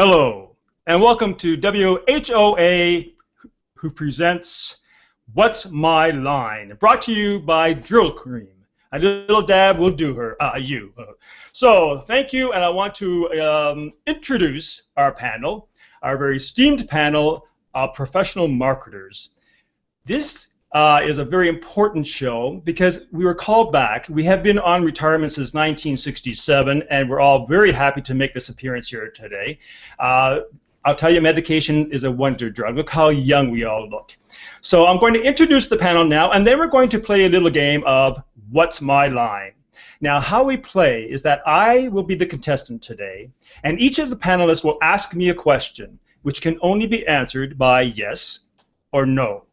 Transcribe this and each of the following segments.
Hello, and welcome to WHOA, who presents What's My Line? Brought to you by Drill Cream. A little dab will do her, you. So, thank you, and I want to introduce our panel, our very esteemed panel of professional marketers. This is a very important show because we were called back. We have been on retirement since 1967, and we're all very happy to make this appearance here today. I'll tell you, medication is a wonder drug. Look how young we all look. So I'm going to introduce the panel now, and then we're going to play a little game of What's My Line? Now, how we play is that I will be the contestant today, and each of the panelists will ask me a question, which can only be answered by yes or no.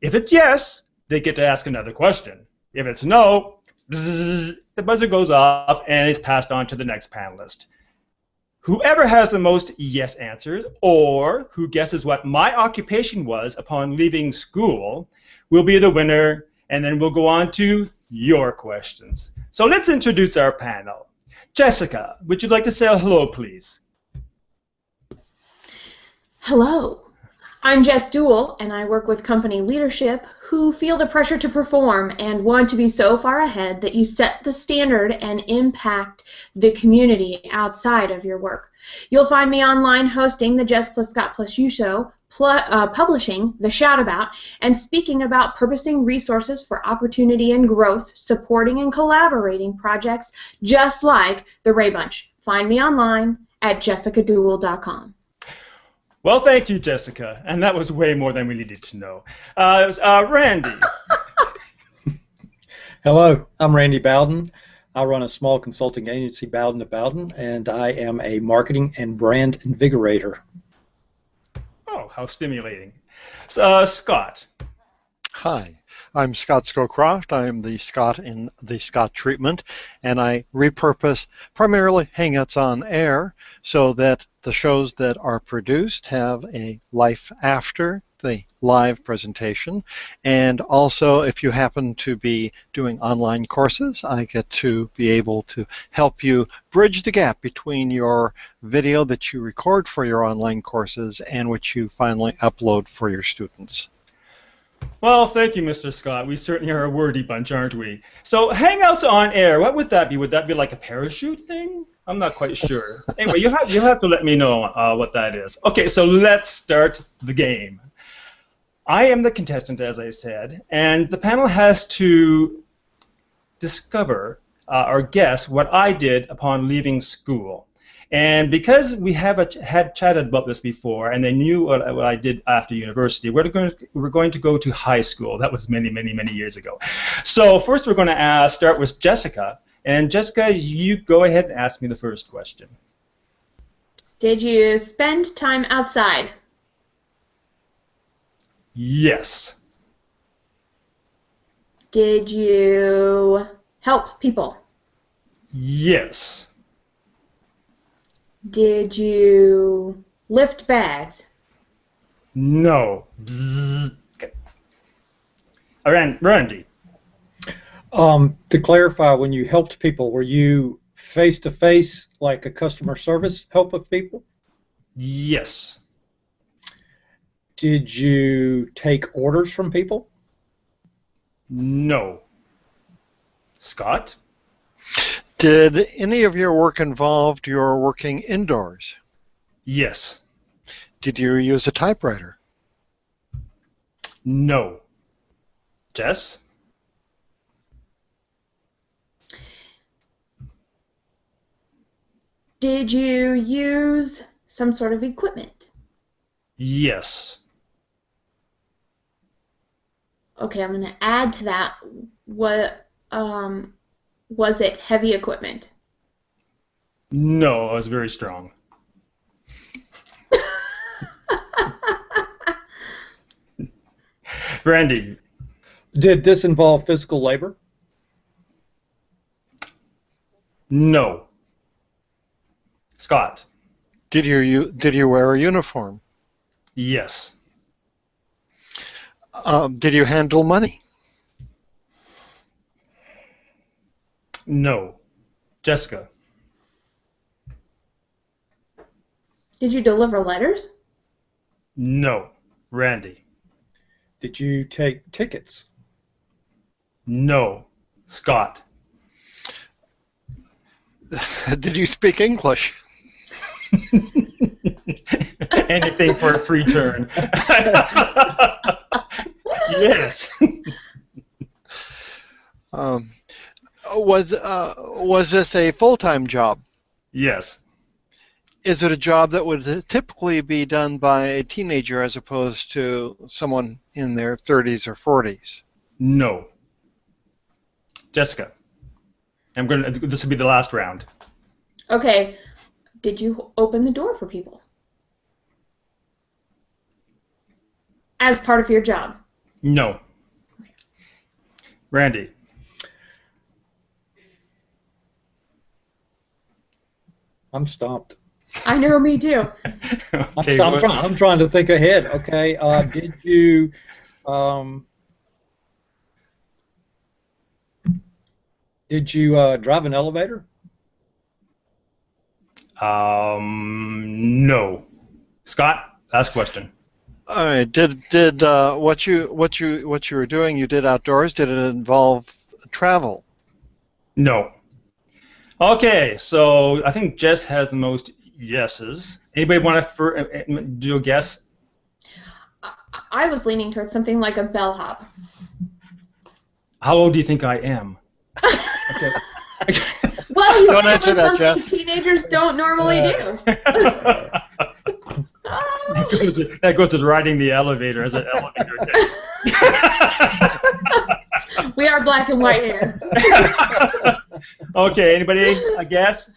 If it's yes, they get to ask another question. If it's no, bzzz, the buzzer goes off and it's passed on to the next panelist. Whoever has the most yes answers, or who guesses what my occupation was upon leaving school, will be the winner, and then we'll go on to your questions. So let's introduce our panel. Jessica, would you like to say hello, please? Hello. I'm Jess Duell, and I work with company leadership who feel the pressure to perform and want to be so far ahead that you set the standard and impact the community outside of your work. You'll find me online hosting the Jess plus Scott plus You show, publishing the Shout About, and speaking about purposing resources for opportunity and growth, supporting and collaborating projects just like the Ray Bunch. Find me online at jessicaduell.com. Well, thank you, Jessica, and that was way more than we needed to know. Randy. Hello, I'm Randy Bowden. I run a small consulting agency, Bowden & Bowden, and I am a marketing and brand invigorator. Oh, how stimulating. Scott. Hi, I'm Scott Scowcroft. I am the Scott in the Scott treatment, and I repurpose primarily Hangouts on Air so that the shows that are produced have a life after the live presentation. And also, if you happen to be doing online courses, I get to be able to help you bridge the gap between your video that you record for your online courses and which you finally upload for your students. Well, thank you, Mr. Scott. We certainly are a wordy bunch, aren't we? So, Hangouts on Air, what would that be? Would that be like a parachute thing? I'm not quite sure. Anyway, you'll have to let me know what that is. Okay, so let's start the game. I am the contestant, as I said, and the panel has to discover or guess what I did upon leaving school. And because we had chatted about this before, and they knew what I did after university, we're going to go to high school. That was many, many, many years ago. So first we're going to start with Jessica. And Jessica, you go ahead and ask me the first question. Did you spend time outside? Yes. Did you help people? Yes. Did you lift bags? No. Bzzz. Okay. Randy. To clarify, when you helped people, were you face-to-face, like a customer service help of people? Yes. Did you take orders from people? No. Scott? Did any of your work involve your working indoors? Yes. Did you use a typewriter? No. Jess? Did you use some sort of equipment? Yes. Okay, I'm going to add to that. What was it heavy equipment? No, I was very strong. Randy? Did this involve physical labor? No. Scott? Did you wear a uniform? Yes. Did you handle money? No. Jessica? Did you deliver letters? No. Randy. Did you take tickets? No. Scott. Did you speak English? Anything for a free turn. Yes. Was this a full-time job? Yes. Is it a job that would typically be done by a teenager as opposed to someone in their 30s or 40s? No. Jessica. This will be the last round. Okay. Did you open the door for people? As part of your job? No. Randy. I'm stumped. I know, me too. Okay, I'm trying to think ahead. Okay. Did you drive an elevator? No. Scott, last question. All right. Did what you were doing? You did outdoors. Did it involve travel? No. Okay, so I think Jess has the most yeses. Anybody want to do a guess? I was leaning towards something like a bellhop. How old do you think I am? Okay. Well, you Don't said it answer was that, something Jess. teenagers don't normally do. That goes to riding the elevator as an elevator thing. We are black and white here. Okay, anybody a guess?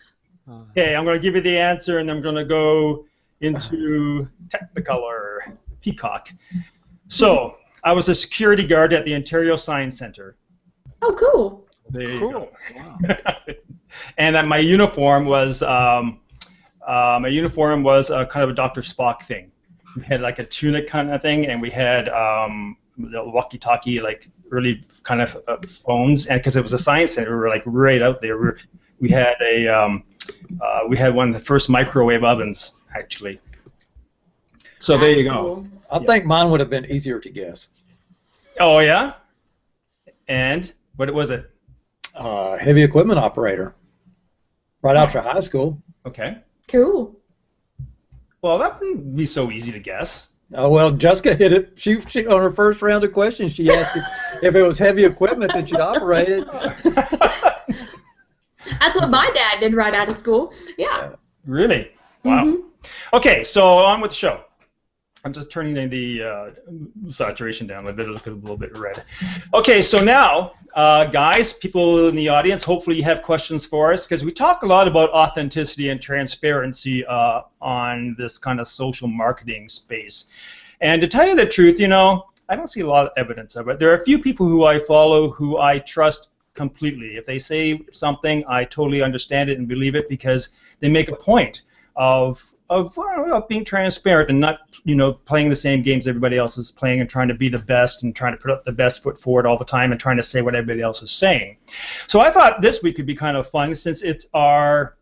Okay, I'm going to give you the answer, and I'm going to go into Technicolor, Peacock. So, I was a security guard at the Ontario Science Centre. Oh, cool. There you Cool. go. Wow. And my uniform was kind of a Dr. Spock thing. We had like a tunic kind of thing, and we had the walkie-talkie, like early kind of phones, and because it was a science center, we were like right out there. We had one of the first microwave ovens actually. So there you go. Cool. I think mine would have been easier to guess. Oh yeah. And what was it? Heavy equipment operator. Right after high school. Okay. Cool. Well, that wouldn't be so easy to guess. Oh well, Jessica hit it. She on her first round of questions, she asked if it was heavy equipment that you operated. That's what my dad did right out of school. Yeah. Really? Wow. Mhm. Okay, so on with the show. I'm just turning the saturation down a little bit, look a little bit red. Okay, so now, guys, people in the audience, hopefully you have questions for us, because we talk a lot about authenticity and transparency on this kind of social marketing space. And to tell you the truth, you know, I don't see a lot of evidence of it. There are a few people who I follow who I trust completely. If they say something, I totally understand it and believe it because they make a point of being transparent and not, you know, playing the same games everybody else is playing and trying to be the best and trying to put up the best foot forward all the time and trying to say what everybody else is saying. So I thought this week could be kind of fun since it's our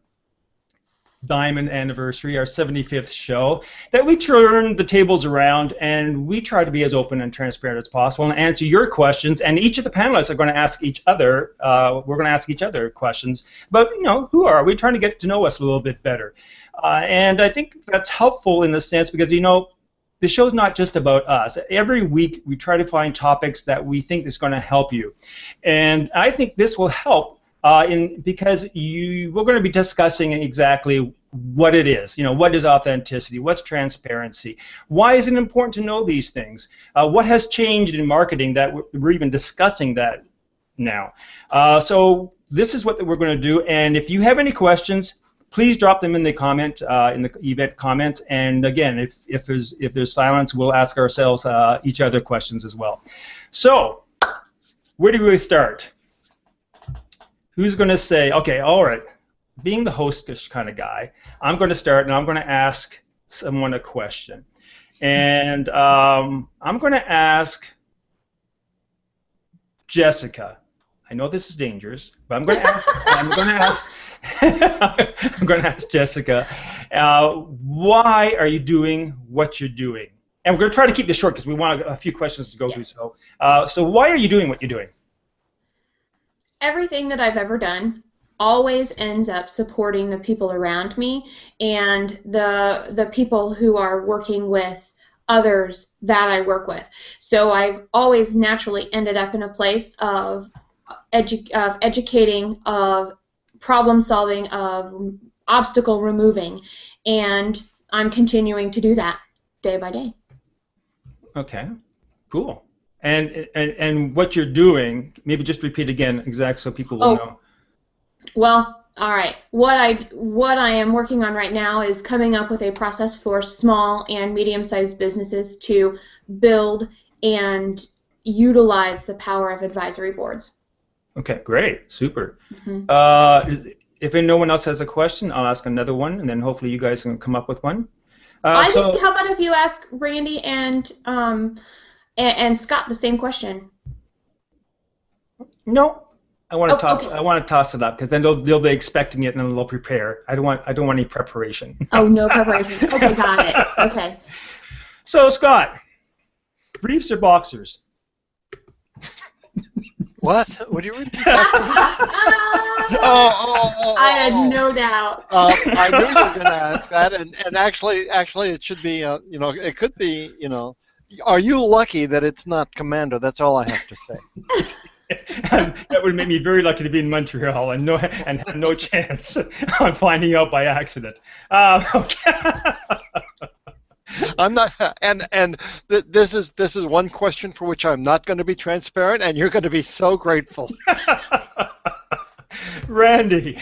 diamond anniversary, our 75th show, that we turn the tables around and we try to be as open and transparent as possible and answer your questions. And each of the panelists are going to ask each other, we're going to ask each other questions about, you know, who are we, trying to get to know us a little bit better. And I think that's helpful in the sense because, you know, the show's not just about us. Every week we try to find topics that we think is going to help you. And I think this will help because we're going to be discussing exactly what it is. You know, what is authenticity? What's transparency? Why is it important to know these things? What has changed in marketing that we're even discussing that now? So this is what we're going to do. And if you have any questions, please drop them in the comment in the event comments. And again, if there's silence, we'll ask ourselves each other questions as well. So where do we start? Who's going to say, okay, all right, being the hostish kind of guy, I'm going to start and I'm going to ask someone a question. And I'm going to ask Jessica. I know this is dangerous, but I'm going to ask I'm going to ask Jessica, why are you doing what you're doing? And we're going to try to keep this short because we want a few questions to go through. So why are you doing what you're doing? Everything that I've ever done always ends up supporting the people around me and the people who are working with others that I work with. So I've always naturally ended up in a place of educating, of problem solving, of obstacle removing, and I'm continuing to do that day by day. Okay, cool. And what you're doing, maybe just repeat again exact so people will know. Well, all right. What I am working on right now is coming up with a process for small and medium-sized businesses to build and utilize the power of advisory boards. Okay, great, super. Mm-hmm. If no one else has a question, I'll ask another one, and then hopefully you guys can come up with one. I think, how about if you ask Randy and Scott the same question? No, I want to toss. Okay. I want to toss it up because then they'll be expecting it and then they'll prepare. I don't want any preparation. Oh, no preparation. Okay, got it. Okay. So Scott, briefs or boxers? What? Would you repeat that? I had no doubt. I knew you were going to ask that, and actually, it should be, it could be, are you lucky that it's not Commando? That's all I have to say. That would make me very lucky to be in Montreal and have no chance on finding out by accident. Okay. I'm not, and this is one question for which I'm not going to be transparent, and you're going to be so grateful. Randy,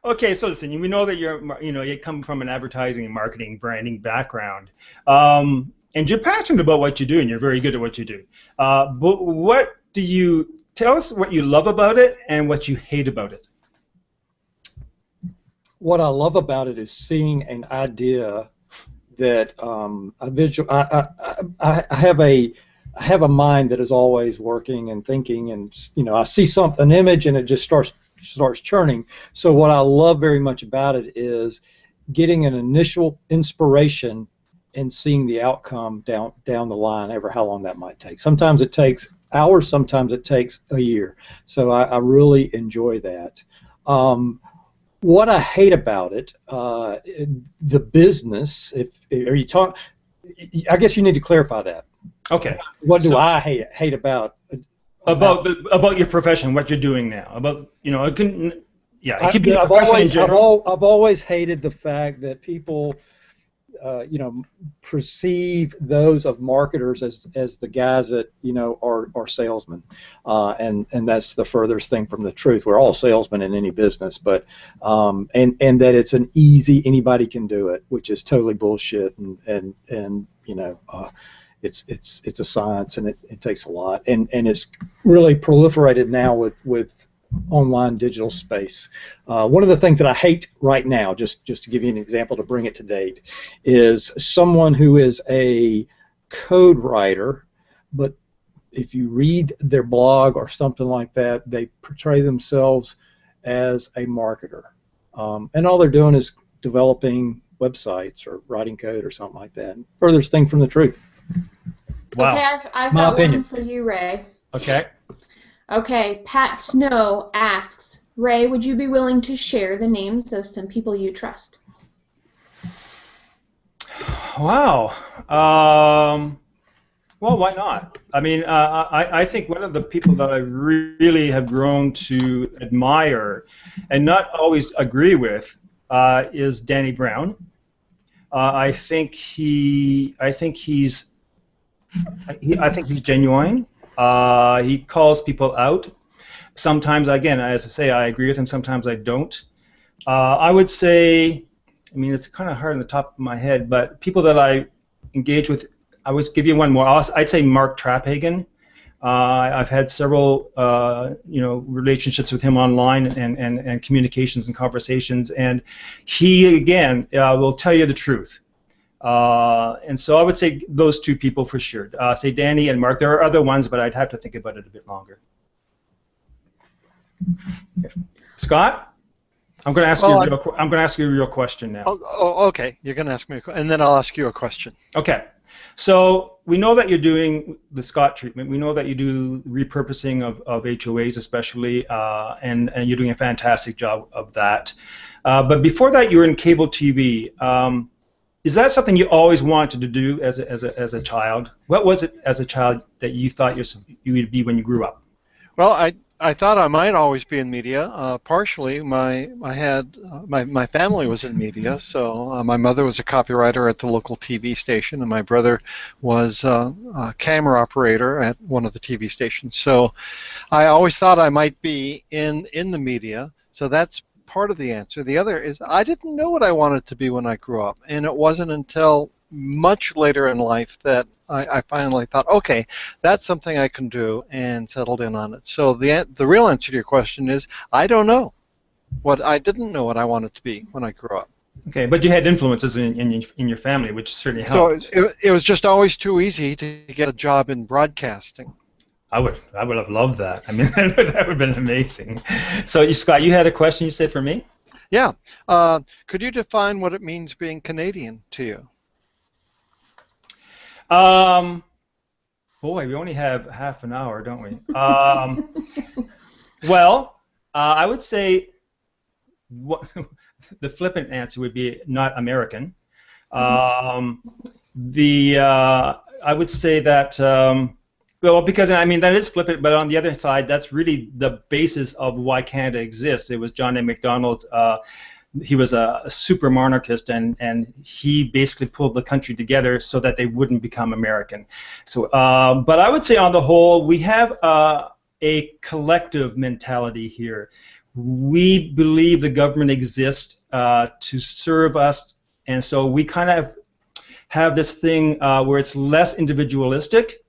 okay, so listen, we know that you come from an advertising and marketing branding background, and you're passionate about what you do, and you're very good at what you do. But tell us what you love about it and what you hate about it. What I love about it is seeing an idea that I have a mind that is always working and thinking, and I see an image and it just starts churning. So what I love very much about it is getting an initial inspiration and seeing the outcome down the line, ever how long that might take. Sometimes it takes hours, sometimes it takes a year. So I really enjoy that. What I hate about it, the business. I guess you need to clarify that. Okay. What do I hate about your profession? What you're doing now? I've always hated the fact that people, perceive those of marketers as the guys that are salesmen, and that's the furthest thing from the truth. We're all salesmen in any business, but and that it's an easy, anybody can do it, which is totally bullshit, and it's a science, and it takes a lot, and it's really proliferated now with online digital space. One of the things that I hate right now, just to give you an example to bring it to date, is someone who is a code writer, but if you read their blog or something like that, they portray themselves as a marketer. And all they're doing is developing websites or writing code or something like that. Furthest thing from the truth. Wow. Okay, I've got one for you, Ray. Okay. Okay, Pat Snow asks, Ray, would you be willing to share the names of some people you trust? Wow. Well, why not? I mean, I think one of the people that I really have grown to admire and not always agree with is Danny Brown. I think he's genuine. He calls people out. Sometimes, again, as I say, I agree with him. Sometimes I don't. I would say, I mean, it's kind of hard on the top of my head, but people that I engage with, I would give you one more. I'd say Mark Traphagen. I've had several, relationships with him online and communications and conversations, and he, again, will tell you the truth. And so I would say those two people for sure. Say Danny and Mark. There are other ones, but I'd have to think about it a bit longer. Scott? I'm going to ask Well, I'm going to ask you a real question now. okay. You're going to ask me, and then I'll ask you a question. Okay. So we know that you're doing the Scott treatment. We know that you do repurposing of HOAs, especially, and you're doing a fantastic job of that. But before that, you were in cable TV. Is that something you always wanted to do as a child? What was it as a child that you thought you would be when you grew up? Well, I thought I might always be in media. Partially, my family was in media, so my mother was a copywriter at the local TV station, and my brother was a camera operator at one of the TV stations. So I always thought I might be in the media. So that's part of the answer. The other is I didn't know what I wanted to be when I grew up, and it wasn't until much later in life that I finally thought, okay, that's something I can do, and settled in on it. So the real answer to your question is I don't know. I didn't know what I wanted to be when I grew up. Okay, but you had influences in your family, which certainly helped. So it was just always too easy to get a job in broadcasting. I would have loved that. I mean, that would have been amazing. So, Scott, you had a question you said for me? Yeah. Could you define what it means being Canadian to you? Boy, we only have half an hour, don't we? Well, I would say the flippant answer would be not American. I would say that. Well, because I mean that is flippant, but on the other side, that's really the basis of why Canada exists. It was John A. Macdonald's. He was a super monarchist, and he basically pulled the country together so that they wouldn't become American. So, but I would say on the whole, we have a collective mentality here. We believe the government exists to serve us, and so we kind of have this thing where it's less individualistic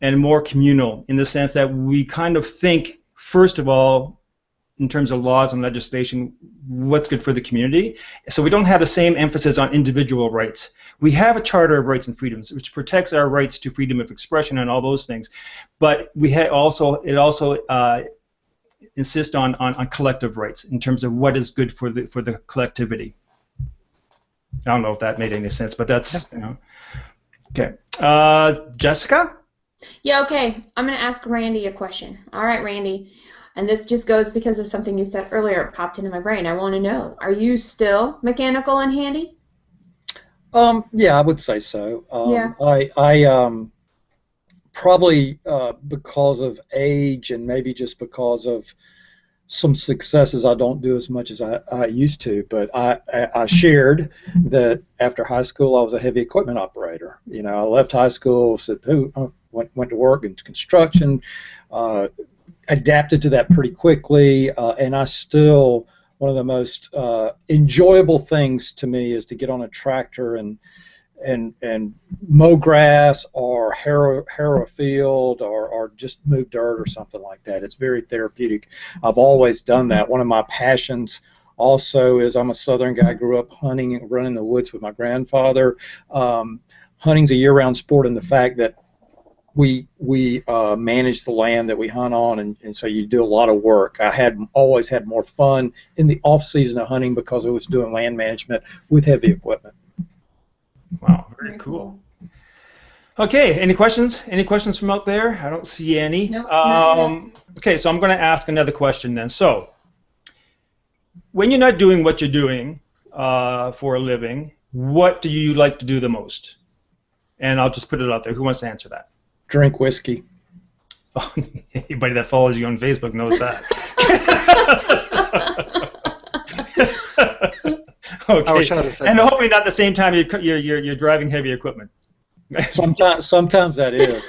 and more communal, in the sense that we kind of think, first of all, in terms of laws and legislation, what's good for the community. So we don't have the same emphasis on individual rights. We have a Charter of Rights and Freedoms, which protects our rights to freedom of expression and all those things, but it also insists on collective rights in terms of what is good for the collectivity. I don't know if that made any sense, but that's, you know. Okay. Jessica? Yeah, okay. I'm going to ask Randy a question. All right, Randy. And this just goes because of something you said earlier. It popped into my brain. I want to know, are you still mechanical and handy? Yeah, I would say so. Yeah. I probably because of age and maybe just because of some successes, I don't do as much as I used to, but I shared that after high school I was a heavy equipment operator. You know, I left high school, went to work in construction, adapted to that pretty quickly, and I still, one of the most enjoyable things to me is to get on a tractor and mow grass or harrow a field or just move dirt or something like that. It's very therapeutic. I've always done that. One of my passions also is I'm a Southern guy. I grew up hunting and running the woods with my grandfather. Hunting's a year-round sport in the fact that we manage the land that we hunt on, and so you do a lot of work. I always had more fun in the off-season of hunting because I was doing land management with heavy equipment. Wow, very cool. Okay, any questions? Any questions from out there? I don't see any. No, okay, so I'm going to ask another question then. So, when you're not doing what you're doing for a living, what do you like to do the most? And I'll just put it out there. Who wants to answer that? Drink whiskey. Oh, anybody that follows you on Facebook knows that. Okay. I wish I would have said and that. hopefully not at the same time you're driving heavy equipment. Sometimes that is.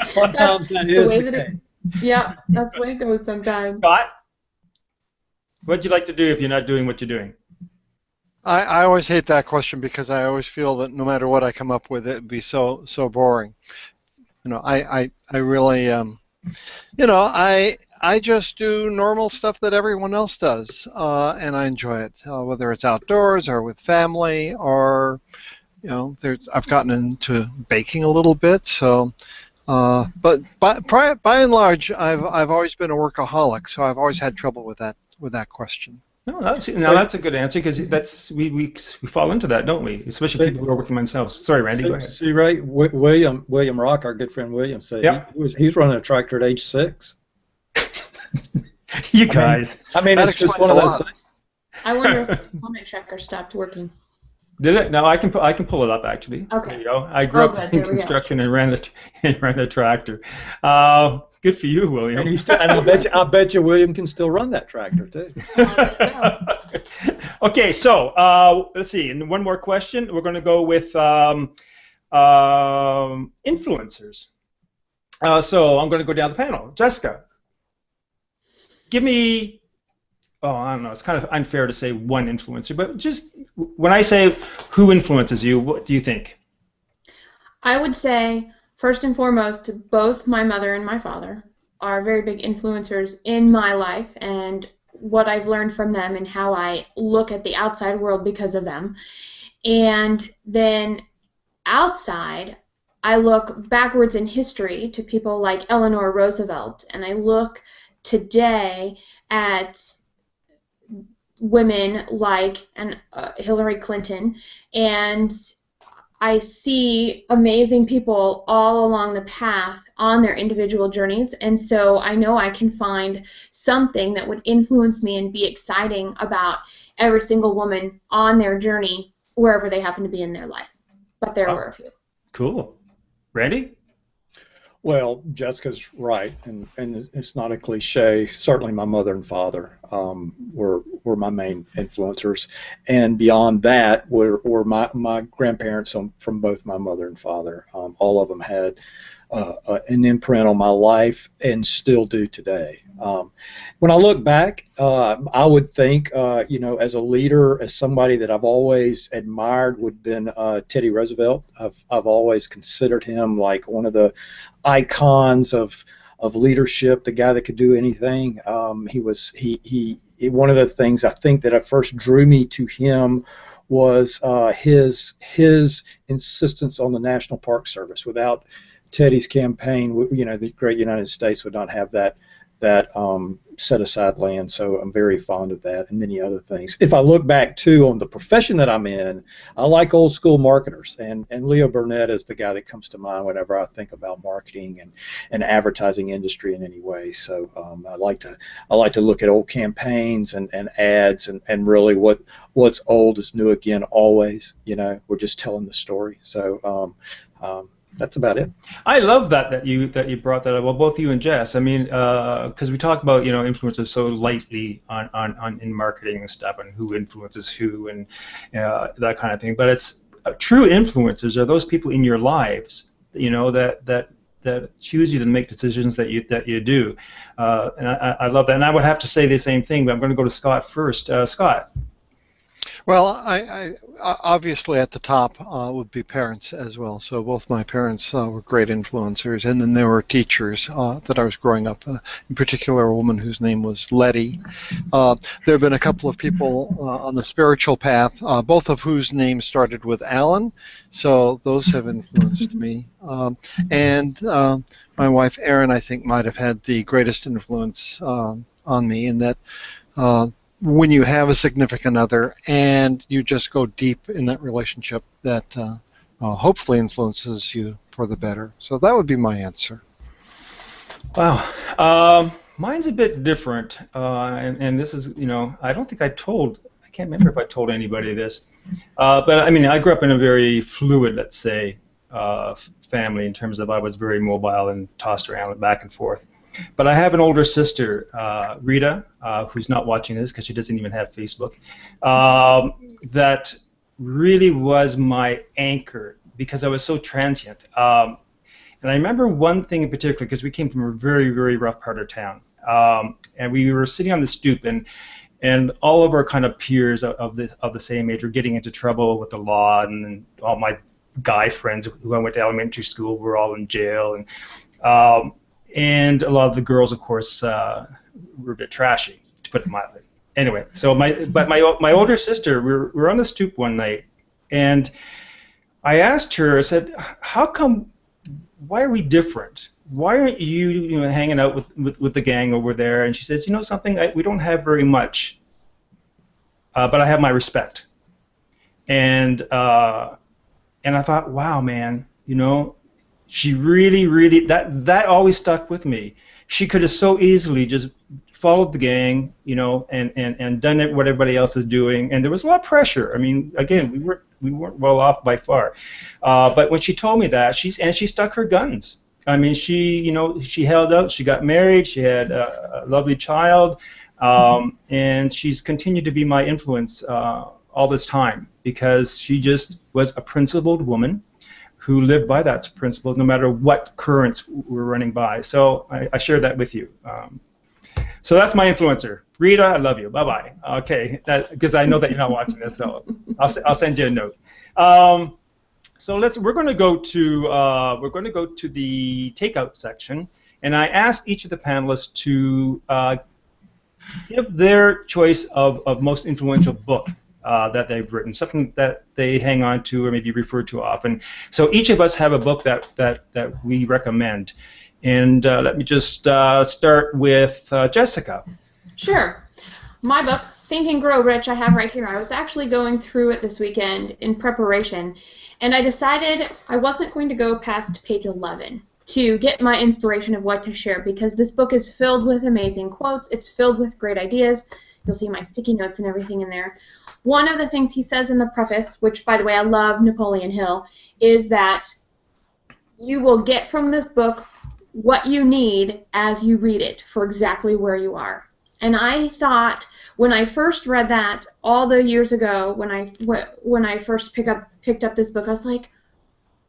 Sometimes that is the case. Yeah, that's the way it goes sometimes. Scott, what'd you like to do if you're not doing what you're doing? I always hate that question because I always feel that no matter what I come up with, it'd be so boring. You know, I really, you know, I just do normal stuff that everyone else does, and I enjoy it, whether it's outdoors or with family, or, you know, I've gotten into baking a little bit. So, but by and large, I've always been a workaholic, so I've always had trouble with that question. No, that's now So, that's a good answer because that's we fall into that, don't we? Especially see, people who are working themselves. Sorry, Randy, go see, ahead. see, Ray, William Rock, our good friend William, said Yeah, he's running a tractor at age 6. you I mean, guys. That it's just explains one a of those lot. things. I wonder if the comment tracker stopped working. Did it? No, I can pull it up actually. Okay. There you go. I grew Oh, up good. in There we go. construction and ran a and ran a tractor. Good for you, William. And I bet you William can still run that tractor too. Okay, so let's see. And one more question. We're going to go with influencers. So I'm going to go down the panel. Jessica, give me. Oh, I don't know. It's kind of unfair to say one influencer, but just when I say who influences you, what do you think? I would say, first and foremost, both my mother and my father are very big influencers in my life and what I've learned from them and how I look at the outside world because of them. And then outside, I look backwards in history to people like Eleanor Roosevelt, and I look today at women like Hillary Clinton, and I see amazing people all along the path on their individual journeys, and so I know I can find something that would influence me and be exciting about every single woman on their journey wherever they happen to be in their life. But there were a few. Cool. Randy? Well, Jessica's right, and it's not a cliche. Certainly, my mother and father were my main influencers, and beyond that were my grandparents from both my mother and father. All of them had an imprint on my life and still do today. When I look back, I would think, as a leader, as somebody that I've always admired would have been Teddy Roosevelt. I've always considered him like one of the icons of leadership, the guy that could do anything. He one of the things I think that first drew me to him was his insistence on the National Park Service. Without Teddy's campaign, the great United States would not have that set aside land. So I'm very fond of that and many other things. If I look back too on the profession that I'm in, I like old school marketers, and Leo Burnett is the guy that comes to mind whenever I think about marketing and advertising industry in any way. So I like to look at old campaigns and ads and really what's old is new again always. We're just telling the story. So that's about it. I love that you brought that up. Well, both you and Jess. I mean, because we talk about influencers so lightly on in marketing and stuff, and who influences who and that kind of thing. But it's true influencers are those people in your lives, that choose you to make decisions that you do. And I love that. And I would have to say the same thing, but I'm going to go to Scott first. Scott. Well, I obviously at the top would be parents as well. So both my parents were great influencers, and then there were teachers that I was growing up. In particular, a woman whose name was Letty. There have been a couple of people on the spiritual path, both of whose names started with Alan. So those have influenced me. And my wife Erin, I think, might have had the greatest influence on me in that. When you have a significant other and you just go deep in that relationship, that hopefully influences you for the better. So that would be my answer. Wow. Mine's a bit different, and this is, I can't remember if I told anybody this, but I mean, I grew up in a very fluid, let's say, family in terms of I was very mobile and tossed around back and forth. But I have an older sister, Rita, who's not watching this because she doesn't even have Facebook, that really was my anchor because I was so transient. And I remember one thing in particular because we came from a very, very rough part of town. And we were sitting on the stoop, and all of our kind of peers of the same age were getting into trouble with the law, and all my guy friends who I went to elementary school were all in jail. And a lot of the girls, of course, were a bit trashy, to put it mildly. Anyway, so my older sister, we were on the stoop one night, and I asked her, I said, why are we different? Why aren't you, hanging out with the gang over there? And she says, something, we don't have very much. but I have my respect. And I thought, wow, man, you know, she really that always stuck with me. She could have so easily just followed the gang, you know, and done it what everybody else is doing, and there was a lot of pressure. I mean, again, we weren't well off by far, but when she told me that, she stuck her guns. I mean, she held out. She got married. She had a lovely child, and she's continued to be my influence all this time because she just was a principled woman who lived by that principle no matter what currents we're running by. So I share that with you. So that's my influencer. Rita, I love you. Bye-bye. Okay, because I know that you're not watching this, so I'll send you a note. So we're going to go to the takeout section, and I asked each of the panelists to give their choice of most influential book that they've written, something that they hang on to or maybe refer to often. So each of us have a book that we recommend. And let me just start with Jessica. Sure. My book, Think and Grow Rich, I have right here. I was actually going through it this weekend in preparation, and I decided I wasn't going to go past page 11 to get my inspiration of what to share, because this book is filled with amazing quotes. It's filled with great ideas. You'll see my sticky notes and everything in there. One of the things he says in the preface, which, by the way, I love Napoleon Hill, is that you will get from this book what you need as you read it for exactly where you are. And I thought when I first read that all the years ago, when I first picked up this book, I was like,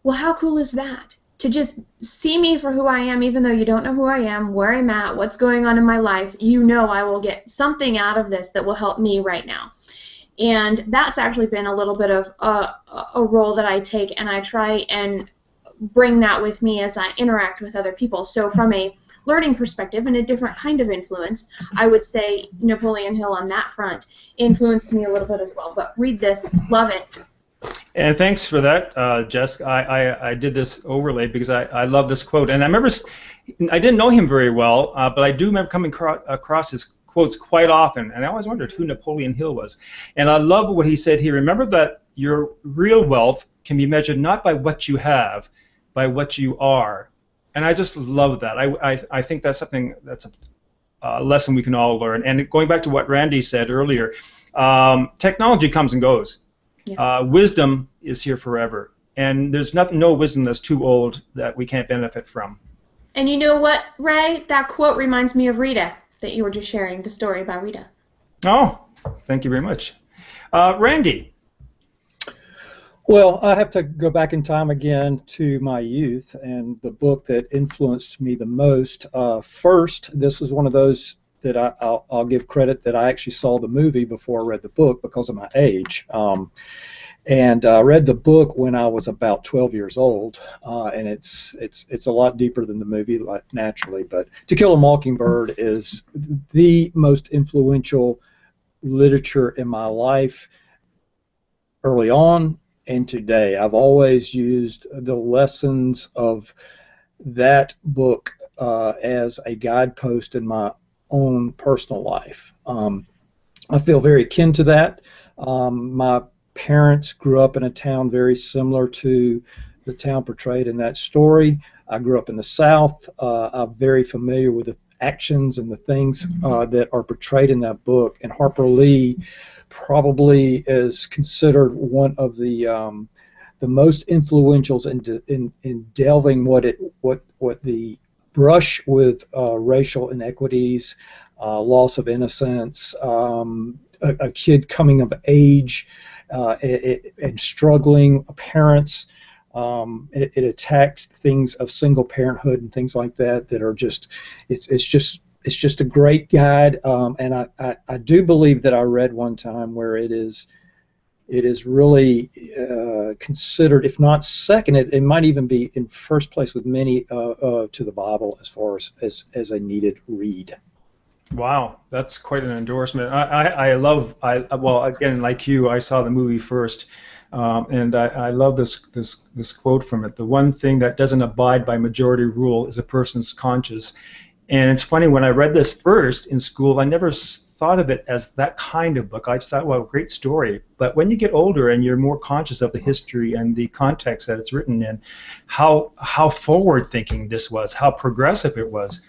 well, how cool is that? To just see me for who I am, even though you don't know who I am, where I'm at, what's going on in my life, you know I will get something out of this that will help me right now. And that's actually been a little bit of a role that I take, and I try and bring that with me as I interact with other people. So from a learning perspective and a different kind of influence, I would say Napoleon Hill on that front influenced me a little bit as well. But read this, love it. And thanks for that, Jess. I did this overlay because I love this quote. And I remember, I didn't know him very well, but I do remember coming across his quotes quite often, and I always wondered who Napoleon Hill was. And I love what he said here. Remember that your real wealth can be measured not by what you have, by what you are. And I just love that. I think that's something that's a lesson we can all learn. And going back to what Randy said earlier, technology comes and goes. Yeah. Wisdom is here forever. And there's no wisdom that's too old that we can't benefit from. And you know what, Ray? That quote reminds me of Rita that you were just sharing, the story about Rita. Oh, thank you very much. Randy. Well, I have to go back in time again to my youth, and the book that influenced me the most. First, this was one of those that I'll give credit that I actually saw the movie before I read the book because of my age. And I read the book when I was about 12 years old, and it's a lot deeper than the movie, naturally. But To Kill a Mockingbird is the most influential literature in my life early on and today. I've always used the lessons of that book as a guidepost in my own personal life. I feel very akin to that. My parents grew up in a town very similar to the town portrayed in that story. I grew up in the South. I'm very familiar with the actions and the things that are portrayed in that book. And Harper Lee probably is considered one of the most influential in delving what the brush with racial inequities, loss of innocence, a kid coming of age and struggling parents. It attacked things of single parenthood and things like that are just it's just a great guide. And I do believe that I read one time where it is really considered, if not second, it might even be in first place with many to the Bible as far as a needed read. Wow, that's quite an endorsement. Well, again, like you, I saw the movie first, and I love this quote from it. The one thing that doesn't abide by majority rule is a person's conscience. And it's funny, when I read this first in school, I never thought of it as that kind of book. I just thought, well, great story. But when you get older and you're more conscious of the history and the context that it's written in, how forward-thinking this was, how progressive it was,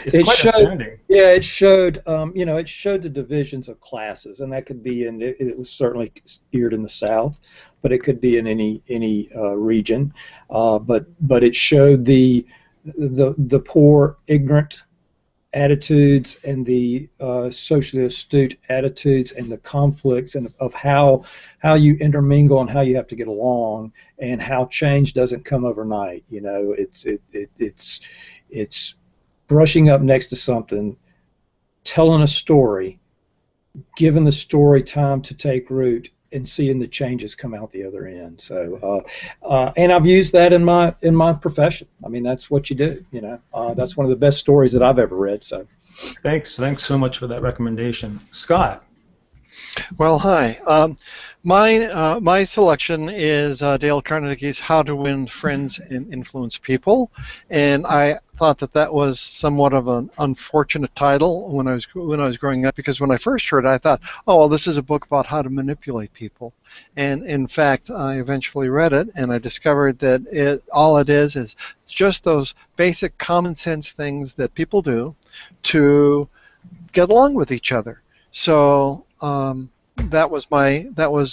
it's quite astounding. Yeah, it showed, it showed the divisions of classes, and that could be it was certainly geared in the South, but it could be in any region. But it showed the poor, ignorant attitudes and the socially astute attitudes and the conflicts and of how you intermingle and how you have to get along, and how change doesn't come overnight. It's brushing up next to something, telling a story, giving the story time to take root, and seeing the changes come out the other end. So, and I've used that in my profession. I mean, that's what you do. That's one of the best stories that I've ever read. So, thanks so much for that recommendation, Scott. Well, hi. My selection is Dale Carnegie's How to Win Friends and Influence People, and I thought that was somewhat of an unfortunate title when I was growing up, because when I first heard it, I thought, oh, well, this is a book about how to manipulate people. And in fact, I eventually read it, and I discovered that all it is just those basic common sense things that people do to get along with each other. So that was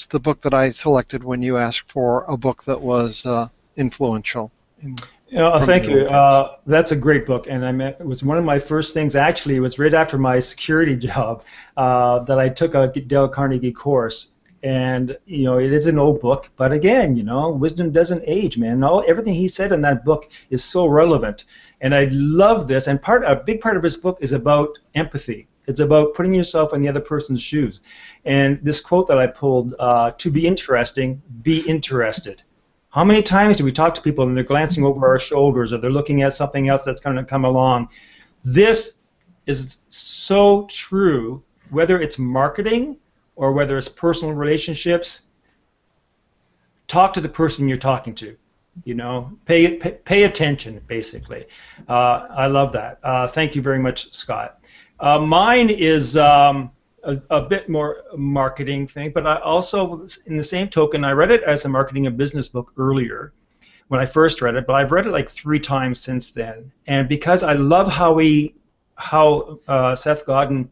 the book that I selected when you asked for a book that was influential. Thank you. That's a great book, and it was one of my first things. Actually, it was right after my security job that I took a Dale Carnegie course. And it is an old book, but again, wisdom doesn't age, man. Everything he said in that book is so relevant, and I love this. And a big part of his book is about empathy. It's about putting yourself in the other person's shoes. And this quote that I pulled, to be interesting, be interested. How many times do we talk to people and they're glancing over our shoulders, or they're looking at something else that's going to come along? This is so true, whether it's marketing or whether it's personal relationships. Talk to the person you're talking to. Pay attention, basically. I love that. Thank you very much, Scott. Mine is a bit more marketing thing, but I also, in the same token, I read it as a marketing and business book earlier when I first read it, but I've read it like 3 times since then. And because I love how Seth Godin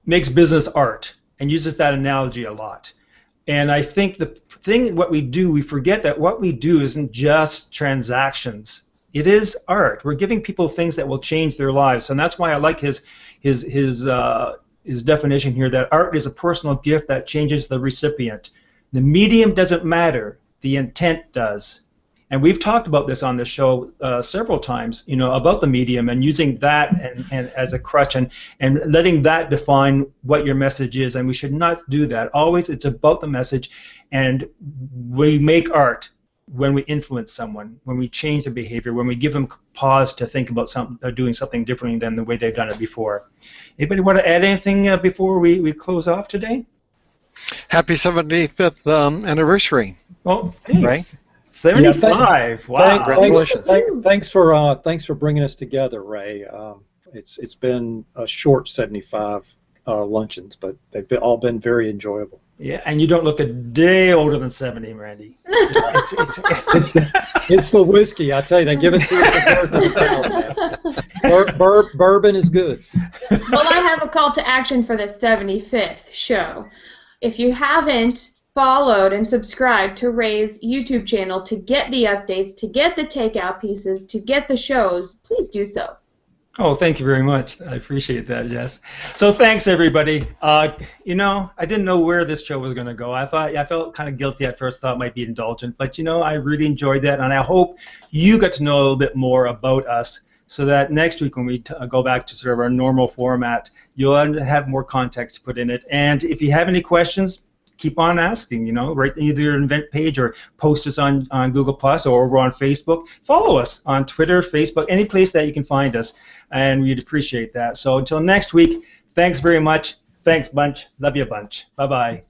makes business art and uses that analogy a lot. And I think we forget that what we do isn't just transactions. It is art. We're giving people things that will change their lives, and that's why I like his definition here, that art is a personal gift that changes the recipient. The medium doesn't matter; the intent does. And we've talked about this on this show several times, about the medium and using that and as a crutch and letting that define what your message is. And we should not do that. Always, it's about the message, and we make art when we influence someone, when we change their behavior, when we give them pause to think about doing something differently than the way they've done it before. Anybody want to add anything before we close off today? Happy 75th anniversary. Well, thanks. Ray? 75. Wow. Congratulations. Thanks for bringing us together, Ray. It's been a short 75 luncheons, but they've all been very enjoyable. Yeah, and you don't look a day older than 70, Randy. It's the whiskey, I tell you. They give it to us at bourbon is good. Well, I have a call to action for the 75th show. If you haven't followed and subscribed to Ray's YouTube channel to get the updates, to get the takeout pieces, to get the shows, please do so. Oh, thank you very much. I appreciate that, Jess. So thanks, everybody. I didn't know where this show was going to go. I felt kind of guilty at first, thought it might be indulgent, but I really enjoyed that, and I hope you got to know a little bit more about us, so that next week when we go back to sort of our normal format, you'll have more context to put in it. And if you have any questions, keep on asking, right, either your event page or post us on Google Plus or over on Facebook. Follow us on Twitter, Facebook, any place that you can find us, and we'd appreciate that. So until next week, thanks very much. Thanks, bunch. Love you a bunch. Bye-bye.